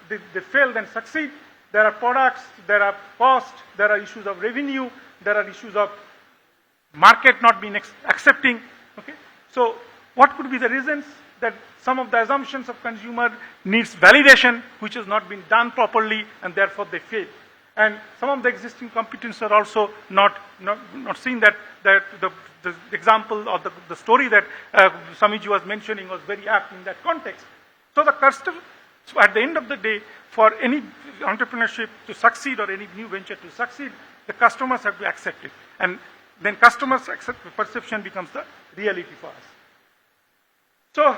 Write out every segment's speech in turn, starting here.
they fail, then succeed. There are products, there are cost, there are issues of revenue, there are issues of market not being accepting. Okay? So what could be the reasons? That some of the assumptions of consumer needs validation, which has not been done properly, and therefore they fail. And some of the existing competitors are also not seeing that the example or the story that Samiji was mentioning was very apt in that context. So the customer, so at the end of the day, for any entrepreneurship to succeed or any new venture to succeed, the customers have to accept it. And then customers accept, perception becomes the reality for us. So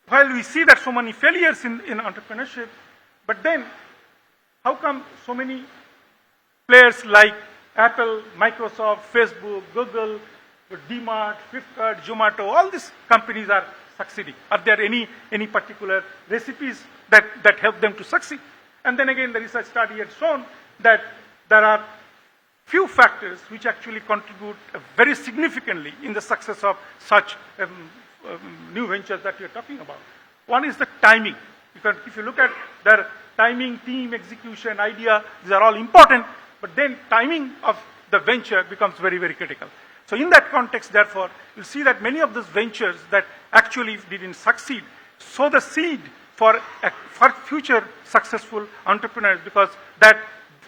while we see that so many failures in entrepreneurship, but then how come so many players like Apple, Microsoft, Facebook, Google, DMart, Flipkart, Zomato, all these companies are succeeding? Are there any particular recipes that help them to succeed? And then again, the research study has shown that there are few factors which actually contribute very significantly in the success of such new ventures that we are talking about. One is the timing. Because if you look at their timing, team, execution, idea, these are all important, but then timing of the venture becomes very, very critical. So in that context, therefore, you'll see that many of those ventures that actually didn't succeed sow the seed for future successful entrepreneurs, because that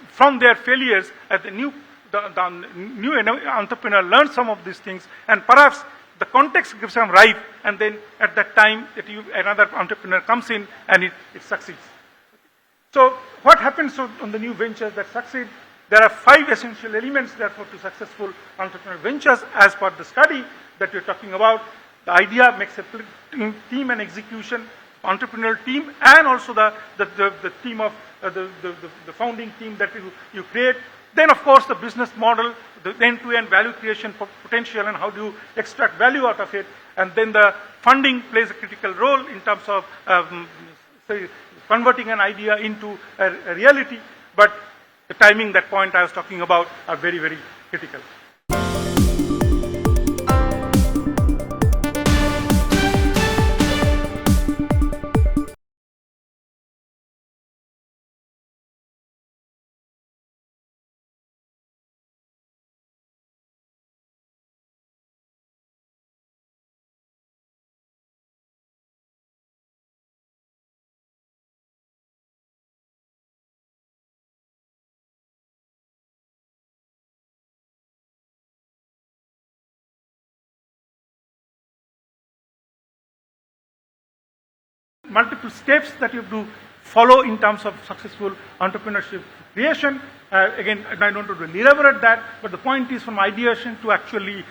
from their failures, the new entrepreneur learns some of these things, and perhaps the context gives them ripe, and then at that time that another entrepreneur comes in and it succeeds. So what happens on the new ventures that succeed? There are 5 essential elements, therefore, to successful entrepreneurial ventures as per the study that we're talking about. The idea makes a team and execution, entrepreneurial team, and also the team of the founding team that you create. Then, of course, the business model, the end-to-end value creation potential, and how do you extract value out of it. And then the funding plays a critical role in terms of say, converting an idea into a reality. But the timing, that point I was talking about, are very, very critical. Multiple steps that you have to follow in terms of successful entrepreneurship creation. Again, I don't want to elaborate that, but the point is from ideation to actually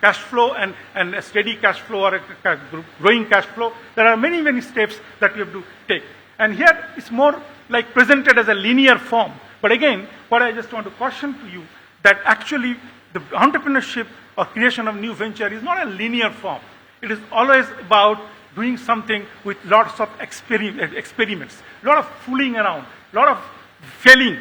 cash flow and a steady cash flow or a growing cash flow, there are many, many steps that you have to take. And here it's more like presented as a linear form. But again, what I just want to caution to you, that actually the entrepreneurship or creation of new venture is not a linear form. It is always about doing something with lots of experiments, a lot of fooling around, a lot of failing,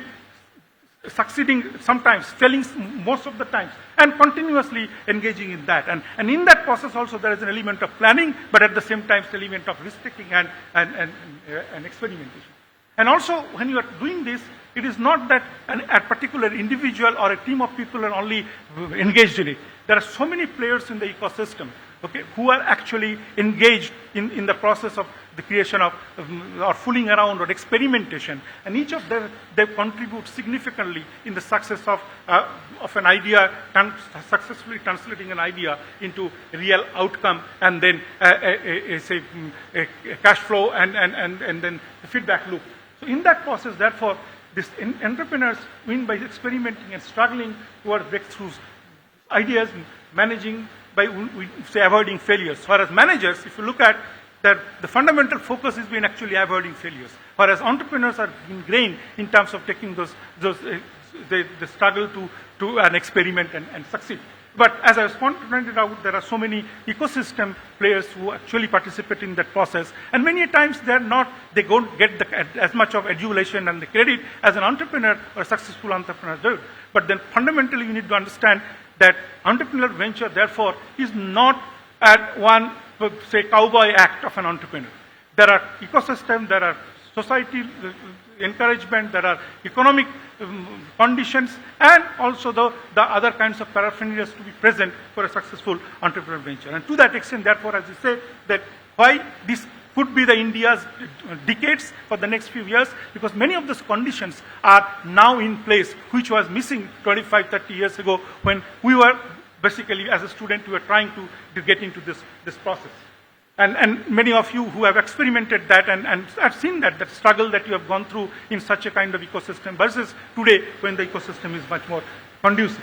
succeeding sometimes, failing most of the times, and continuously engaging in that. And in that process also there is an element of planning, but at the same time an element of risk-taking and experimentation. And also when you are doing this, it is not that a particular individual or a team of people are only engaged in it. There are so many players in the ecosystem, okay, who are actually engaged in the process of the creation of or fooling around or experimentation, and each of them, they contribute significantly in the success of an idea, successfully translating an idea into a real outcome, and then a cash flow and then the feedback loop. So in that process, therefore, these entrepreneurs win by experimenting and struggling towards breakthroughs, ideas, managing by, say, avoiding failures. Whereas managers, if you look at that, the fundamental focus has been actually avoiding failures. Whereas entrepreneurs are ingrained in terms of taking the struggle to an experiment and succeed. But as I was pointed out, there are so many ecosystem players who actually participate in that process, and many times they don't get as much of adulation and the credit as an entrepreneur or a successful entrepreneur does. But then fundamentally you need to understand that entrepreneurial venture, therefore, is not at one, say, cowboy act of an entrepreneur. there are ecosystem, there are society encouragement, there are economic conditions, and also the other kinds of paraphernalia to be present for a successful entrepreneurial venture. And to that extent, therefore, as you say, that why this could be the India's decades for the next few years, because many of those conditions are now in place, which was missing 25, 30 years ago when we were basically, as a student, we were trying to get into this process. And many of you who have experimented that and have seen that struggle that you have gone through in such a kind of ecosystem versus today when the ecosystem is much more conducive.